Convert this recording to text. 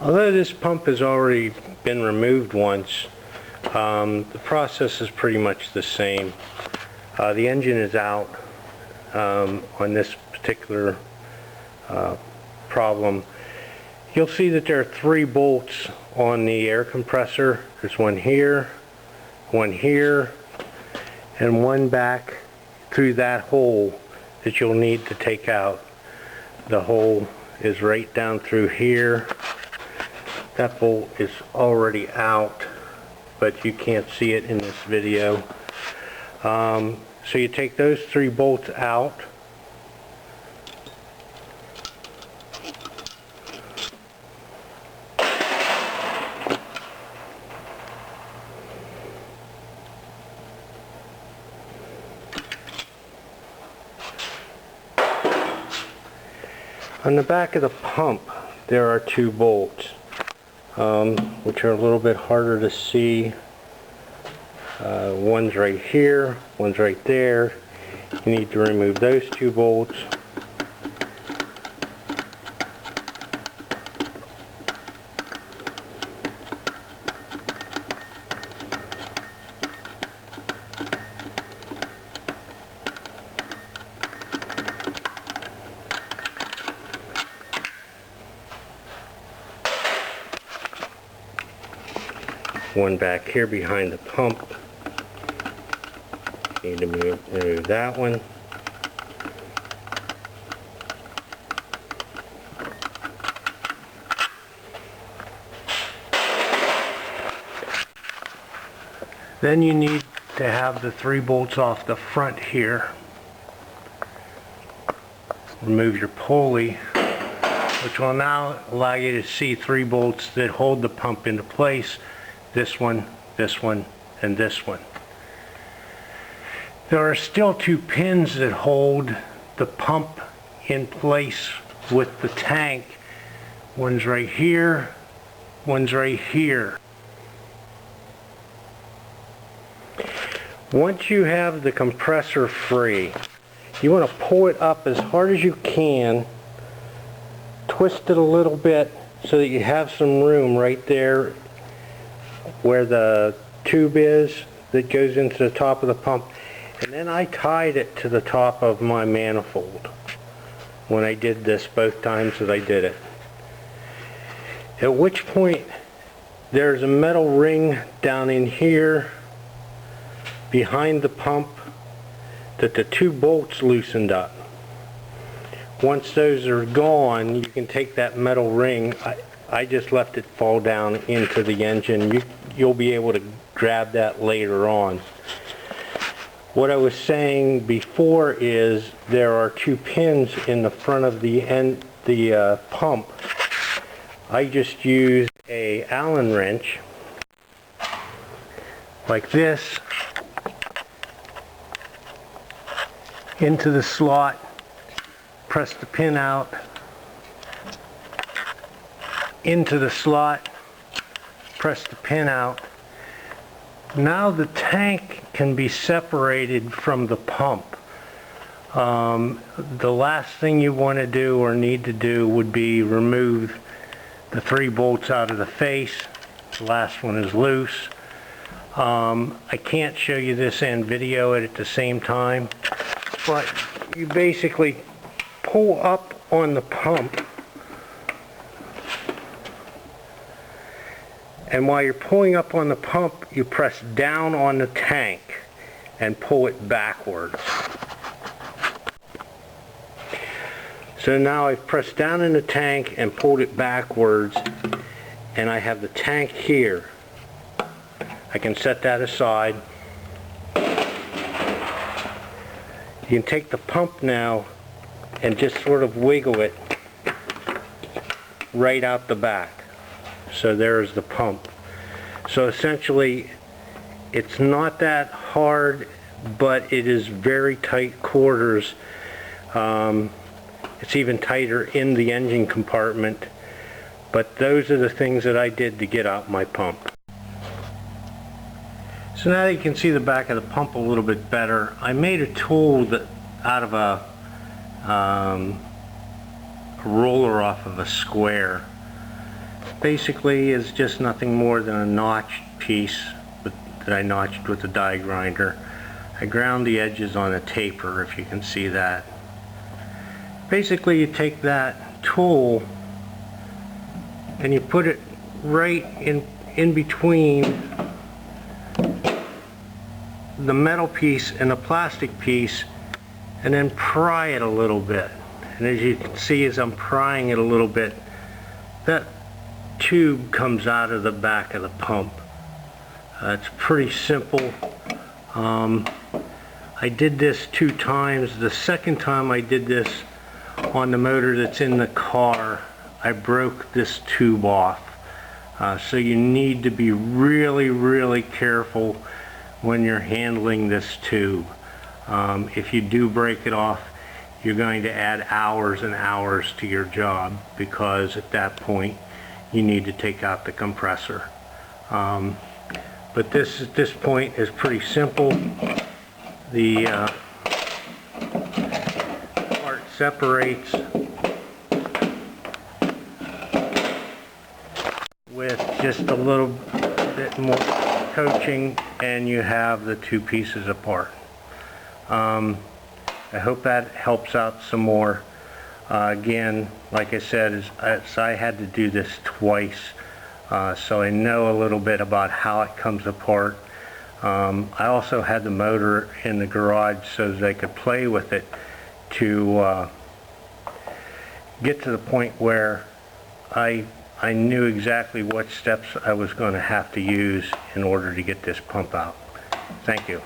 Although this pump has already been removed once, the process is pretty much the same. The engine is out on this particular problem. You'll see that there are 3 bolts on the air compressor. There's one here, and one back through that hole that you'll need to take out. The hole is right down through here. That bolt is already out, but you can't see it in this video. So you take those 3 bolts out. On the back of the pump, there are 2 bolts, which are a little bit harder to see. One's right here, one's right there. You need to remove those 2 bolts. One back here behind the pump. Need to remove that one. Then you need to have the 3 bolts off the front here. Remove your pulley, which will now allow you to see 3 bolts that hold the pump into place. This one, and this one. There are still 2 pins that hold the pump in place with the tank. One's right here, one's right here. Once you have the compressor free, you want to pull it up as hard as you can, twist it a little bit so that you have some room right there where the tube is that goes into the top of the pump. And then I tied it to the top of my manifold when I did this both times that I did it. At which point there's a metal ring down in here behind the pump that the 2 bolts loosened up. Once those are gone, you can take that metal ring. I just left it fall down into the engine. You'll be able to grab that later on. What I was saying before is there are 2 pins in the front of the pump. I just used a Allen wrench like this into the slot, press the pin out, into the slot, press the pin out. Now the tank can be separated from the pump. The last thing you want to do or need to do would be remove the 3 bolts out of the face. The last one is loose. I can't show you this and video it at the same time, but you basically pull up on the pump, and while you're pulling up on the pump, you press down on the tank and pull it backwards. So now I've pressed down in the tank and pulled it backwards, and I have the tank here. I can set that aside. You can take the pump now and just sort of wiggle it right out the back. So there's the pump. So essentially it's not that hard, but it is very tight quarters. It's even tighter in the engine compartment. But those are the things that I did to get out my pump. So now that you can see the back of the pump a little bit better, I made a tool that out of a roller off of a square. basically is just nothing more than a notched piece that I notched with a die grinder. I ground the edges on a taper, if you can see that. Basically, you take that tool and you put it right in between the metal piece and the plastic piece, and then pry it a little bit. And as you can see, as I'm prying it a little bit, that tube comes out of the back of the pump. It's pretty simple. I did this 2 times. The second time I did this on the motor that's in the car, I broke this tube off. So you need to be really careful when you're handling this tube. If you do break it off, you're going to add hours and hours to your job, because at that point you need to take out the compressor. But this at this point is pretty simple. The part separates with just a little bit more coaching, and you have the 2 pieces apart. I hope that helps out some more. Again, like I said, I had to do this twice, so I know a little bit about how it comes apart. I also had the motor in the garage so that I could play with it to get to the point where I knew exactly what steps I was going to have to use in order to get this pump out. Thank you.